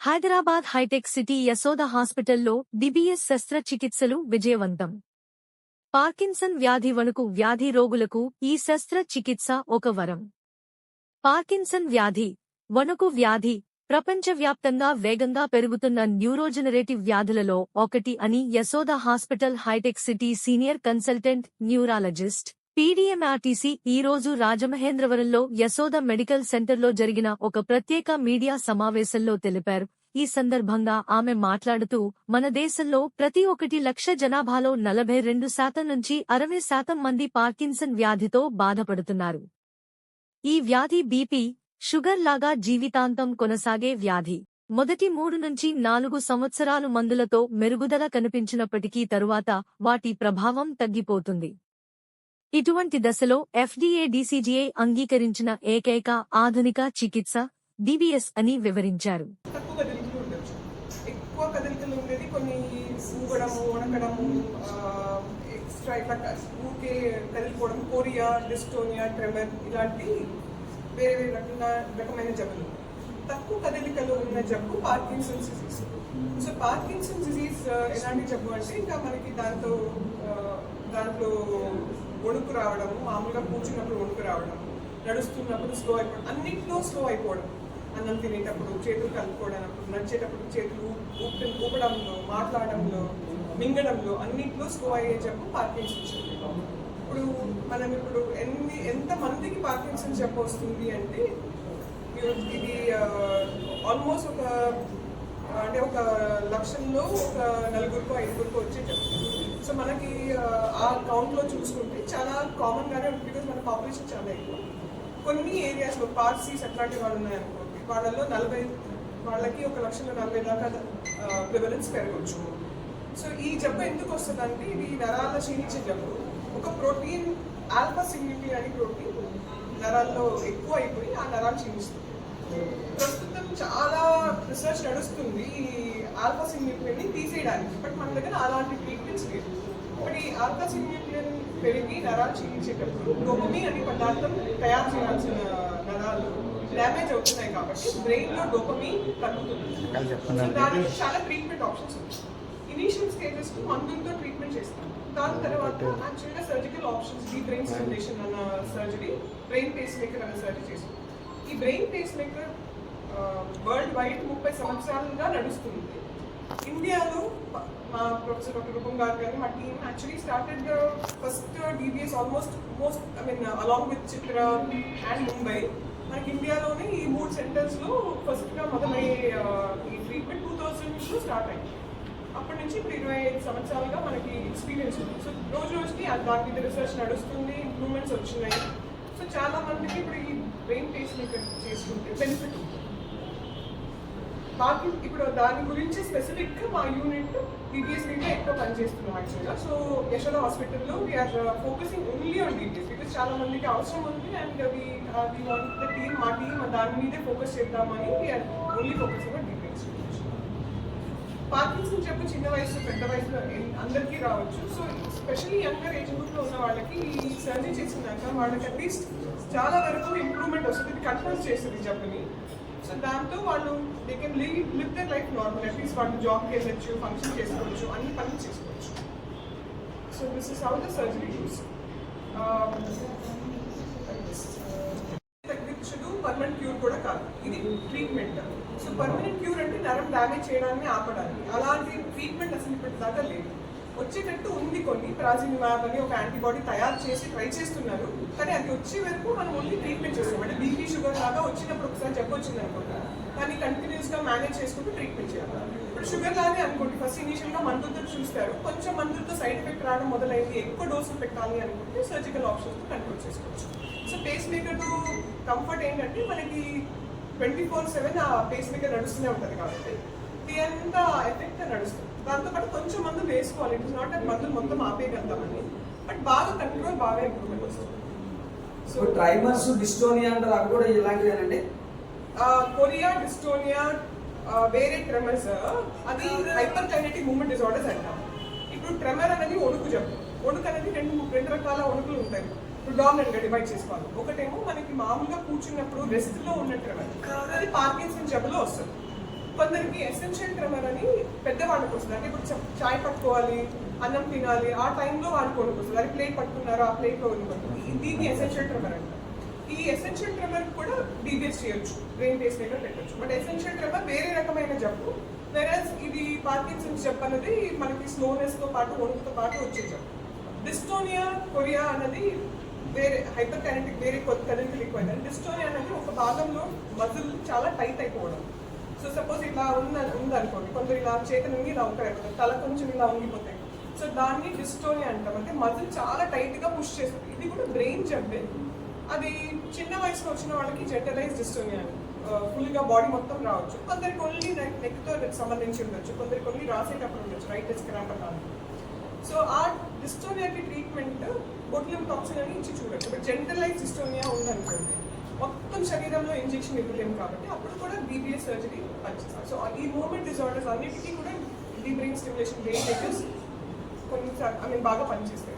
Hyderabad hitech city Yashoda హాస్పిటల్లో DBS శస్త్రచికిత్సలు విజయవంతం. పార్కిన్సన్ వ్యాధి వణుకు వ్యాధి రోగులకు ఈ శస్త్రచికిత్స ఒక వరం. పార్కిన్సన్ వ్యాధి, వణుకు వ్యాధి ప్రపంచవ్యాప్తంగా వేగంగా పెరుగుతున్న న్యూరోజెనరేటివ్ వ్యాధులలో ఒకటి అని యశోద హాస్పిటల్ హైటెక్ సిటీ సీనియర్ కన్సల్టెంట్ న్యూరాలజిస్ట్ పీడీఎంఆర్టీసీ ఈ రోజు రాజమహేంద్రవరంలో యశోద మెడికల్ సెంటర్లో జరిగిన ఒక ప్రత్యేక మీడియా సమావేశంలో తెలిపారు. ఈ సందర్భంగా ఆమె మాట్లాడుతూ, మన దేశంలో ప్రతి 1 లక్ష జనాభాలో 42% నుంచి 60% మంది పార్కిన్సన్ వ్యాధితో బాధపడుతున్నారు. ఈ వ్యాధి బీపీ, షుగర్ లాగా జీవితాంతం కొనసాగే వ్యాధి. మొదటి 3 నుంచి 4 సంవత్సరాలు మందులతో మెరుగుదల కనిపించినప్పటికీ తరువాత వాటి ప్రభావం తగ్గిపోతుంది. ఇటువంటి దశలో ఎఫ్డీఏ డీసీజీఐ అంగీకరించిన ఏకైక ఆధునిక చికిత్స డిబిఎస్ అని వివరించారు. ఎక్కువ కదలికలు ఉండేది కొన్ని ఊగడము, వణకడము, ఎక్స్ట్రా ఇట్లా ఊరికే కదిలిపోవడం, కోరియా, డిస్టోనియా, ట్రెమర్ ఇలాంటి వేరే రకమైన జబ్బులు. తక్కువ కదలికలు ఉన్న జబ్బు Parkinson's disease. So Parkinson's disease ఎలాంటి జబ్బు అంటే ఇంకా మనకి దాంట్లో వణుకు రావడము, మామూలుగా కూర్చున్నప్పుడు వణుకు రావడం, నడుస్తున్నప్పుడు స్లో అయిపోవడం, అన్నింటిలో స్లో అయిపోవడం, అన్నం తినేటప్పుడు, చేతులు కలుపుకోవడం, నడిచేటప్పుడు చేతులు ఊపడంలో, మాట్లాడడంలో, మింగడంలో అన్నింటిలో స్లో అయ్యే జబ్బు పార్కిన్సన్స్ జబ్బు. ఇప్పుడు ఎంత మందికి పార్కిన్సన్స్ జబ్బు వస్తుంది అంటే ఇది ఆల్మోస్ట్ ఒక లక్షల్లో ఒక 4-5 వచ్చే జబ్బు. సో మనకి ఆ కౌంట్లో చూసుకుంటే చాలా కామన్గానే ఉంటుంది, బికాజ్ మన పాపులేషన్ చాలా ఎక్కువ. కొన్ని ఏరియాస్లో పార్సీస్ అట్లాంటి వాళ్ళు ఉన్నాయనుకోండి, వాళ్ళల్లో వాళ్ళకి 1,40,000 దాకా ప్రివలెన్స్ పెరగవచ్చు. సో ఈ జబ్బు ఎందుకు వస్తుందంటే ఇది నరాల క్షీణించే జబ్బు. ఒక ప్రోటీన్ ఆల్ఫా-సిగ్నిఫిన్ అనే ప్రోటీన్ నరాల్లో ఎక్కువ అయిపోయి ఆ నరాలు క్షీణిస్తుంది. ప్రస్తుతం చాలా రీసెర్చ్ నడుస్తుంది ఈ ఆల్ఫా-సిగ్నిఫిన్ ని తీసేయడానికి, బట్ మన దగ్గర అలాంటి ట్రీట్మెంట్స్ లేదు. బట్ ఈ ఆల్ఫా-సిగ్నిఫిన్ పెరిగి నరాలు క్షీణించేటప్పుడు డోపమిన్ అనే పదార్థం తయారు చేయాల్సిన నరాలు డ్యామేజ్ అవుతున్నాయి కాబట్టి బ్రెయిన్ లో డోపమిన్ తగ్గుతుంది. దానికి చాలా ట్రీట్మెంట్ ఆప్షన్స్ ఉన్నాయి. ఇనీషియల్ స్టేజెస్ కు మందులతో ట్రీట్మెంట్ చేస్తాం. దాని తర్వాత యాక్చువల్గా సర్జికల్ ఆప్షన్స్, ఈ బ్రెయిన్ స్టిమ్యులేషన్ అన్న సర్జరీ, బ్రెయిన్ పేస్ మేకర్ అన్న సర్జరీ చేస్తాం. ఈ brain pacemaker worldwide 30 సంవత్సరాలుగా నడుస్తుంది. ఇండియాలో మా ప్రొఫెసర్ డాక్టర్ రూపం గారు కానీ మా team actually started first DBS most along with Chitra and Mumbai. మనకి ఇండియాలోనే ఈ 3 సెంటర్స్లో ఫస్ట్గా మొదలయ్యే ఈ ట్రీట్మెంట్ 2000లో స్టార్ట్ అయింది. అప్పటి నుంచి ఇప్పుడు 25 సంవత్సరాలుగా మనకి ఎక్స్పీరియన్స్ ఉంది. సో రోజుకి దాని మీద రీసెర్చ్ నడుస్తుంది, ఇంప్రూవ్మెంట్స్ వచ్చినాయి. సో చాలా మందికి ఇప్పుడు ఈ బ్రెయిన్ పేస్ మేకర్ చేసుకుంటే బెనిఫిట్ ఉంటుంది. ఇప్పుడు దాని గురించి స్పెసిఫిక్గా మా యూనిట్ డిబిఎస్ మీద ఎక్కువ పనిచేస్తున్నాం యాక్చువల్గా. సో యశోద హాస్పిటల్లో we are focusing only on DBS, because చాలా మందికి అవసరం ఉంది అండ్ మా టీమ్ దాని మీదే ఫోకస్ చేద్దామని we are only focusing on DBS. Parkinson జబ్బు చిన్న వయసు, పెద్ద వయసులో అందరికీ రావచ్చు. సో స్పెషల్లీ యంగర్ ఏజ్ గ్రూప్లో ఉన్న వాళ్ళకి ఈ సర్జరీ చేసినాక వాళ్ళకి అట్లీస్ట్ చాలా వరకు ఇంప్రూవ్మెంట్ వస్తుంది, ఇది కంట్రోల్ చేస్తుంది జబ్బుని. సో దాంతో వాళ్ళు they can live their life normal. At least వాళ్ళు జాబ్కి వెళ్ళచ్చు, ఫంక్షన్ చేసుకోవచ్చు, అన్ని పనులు చేసుకోవచ్చు. So this is how the surgery uses. తగ్గించదు, పర్మనెంట్ క్యూర్ కూడా కాదు, ఇది ట్రీట్మెంట్. సో పర్మనెంట్ క్యూర్ అంటే నరం డ్యామేజ్ చేయడాన్ని ఆపడానికి, అలాంటి ట్రీట్మెంట్ అసలు ఇప్పటి దాకా లేదు. వచ్చేటట్టు ఉంది, కొన్ని ప్రాజినిమాబ్ అని ఒక యాంటీబాడీ తయారు చేసి ట్రై చేస్తున్నారు, కానీ అది వచ్చే వరకు మనం ఓన్లీ ట్రీట్మెంట్ చేస్తాం. అంటే బీపీ, షుగర్ లాగా వచ్చినప్పుడు ఒకసారి జబ్బు వచ్చింది అనుకుంటా, దాన్ని కంటిన్యూస్గా మేనేజ్ చేసుకుంటూ ట్రీట్మెంట్ చేయాలి. ఇప్పుడు షుగర్ లాగే అనుకోండి, ఫస్ట్ ఇనీషియల్గా మందులతో చూస్తారు, కొంచెం మందులతో సైడ్ ఎఫెక్ట్ రావడం మొదలైంది, ఎక్కువ డోసులు పెట్టాలి అనుకుంటే సర్జికల్ ఆప్షన్స్ కంట్రోల్ చేసుకోవచ్చు. సో పేస్ మేకర్ కంఫర్ట్ ఏంటంటే మనకి 24/7 ఆ పేస్ మేకర్ నడుస్తూనే ఉంటుంది కాబట్టి ఇది అంతా ఎఫెక్ట్ నడుస్తుంది. దాంతోపాటు కొంచెం మందులు వేసుకోవాలి, ఇట్ ఇస్ నాట్ అట్ మందులు మొత్తం ఆపేయగలుగుతామని, బట్ బాగా కంట్రోల్, బాగా ఇంప్రూవ్మెంట్ వస్తుంది. సో ట్రైమర్స్, డిస్టోనియా అంటారు, అవి కూడా ఇలాంటిదేనండి? కొరియా, డిస్టోనియా, వేరే ట్రెమర్స్, అది హైపర్ కైనెటిక్ మూవ్మెంట్ డిజార్డర్స్ అంటాం. ఇప్పుడు ట్రెమర్ అనేది వణుకు జబ్బు. వణుకు అనేది రెండు రకాల వణుకులు ఉంటాయి. డామినెంట్గా డివైడ్ చేసుకోవాలి. ఒకటేమో మనకి మామూలుగా కూర్చున్నప్పుడు రెస్ట్లో ఉన్న ట్రెమర్, అది పార్కిన్సన్ జబ్బులో వస్తుంది. కొందరికి ఎసెన్షియల్ ట్రెమర్ అని పెద్దవాళ్ళకి వస్తుంది. అంటే ఇప్పుడు చాయ్ పట్టుకోవాలి, అన్నం తినాలి, ఆ టైంలో వాడుకోవడానికి వస్తుంది. అది ప్లేట్ పట్టుకున్నారు, ఆ ప్లేట్లో ఉండిపోతుంది. దీన్ని ఎసెన్షియల్ ట్రెమర్ అంటారు. ఈ ఎసెన్షియల్ ట్రెమర్ కూడా డీబీఎస్ చేయొచ్చు, బ్రెయిన్ పేస్ మేకర్ పెట్టచ్చు. బట్ ఎసెన్షియల్ ట్రెమర్ వేరే రకమైన జబ్బు. వెరాజ్ ఇది పార్కిన్సన్స్ జబ్బు అనేది మనకి స్లోనెస్తో పాటు వణుకుతో పాటు వచ్చే జబ్బు. డిస్టోనియా కొరియా అన్నది వేరే హైపర్ కైనెటిక్, వేరే కరెంట్ ఎక్కువైంది. డిస్టోనియా అనేది ఒక భాగంలో మజిల్ చాలా టైట్ అయిపోవడం. సో సపోజ్ ఇలా ఉందనుకోండి, కొందరు ఇలా చేతులు ఉంగి ఇలా ఉంటాయి, తల కొంచెం ఇలా ఉంగిపోతాయి. సో దాన్ని డిస్టోనియా అంటాం. అంటే మజిల్ చాలా టైట్గా పుష్ చేస్తుంది. ఇది కూడా బ్రెయిన్ జబ్బే. అది చిన్న వయసులో వచ్చిన వాళ్ళకి జెంటలైజ్ డిస్టోనియా అని ఫుల్గా బాడీ మొత్తం రావచ్చు. కొందరికి ఓన్లీ నెక్తో సంబంధించి ఉండొచ్చు, కొందరికి ఓన్లీ రాసేటప్పుడు ఉండొచ్చు, రైట్ డిస్క్రాంప్ అని. సో ఆ డిస్టోనియాకి ట్రీట్మెంట్ బొట్లియం టాక్సిన్ అని ఇచ్చి చూడొచ్చు. బట్ జెంటలైజ్ డిస్టోనియా ఉందనుకోండి, మొత్తం శరీరంలో ఇంజెక్షన్ ఇవ్వలేము కాబట్టి అప్పుడు కూడా బీబీఎస్ సర్జరీ పనిచేస్తారు. సో ఈ మూవ్మెంట్ డిజార్డర్స్ అన్నిటికీ కూడా deep brain stimulation brain techniques కొన్ని బాగా పనిచేస్తాయి.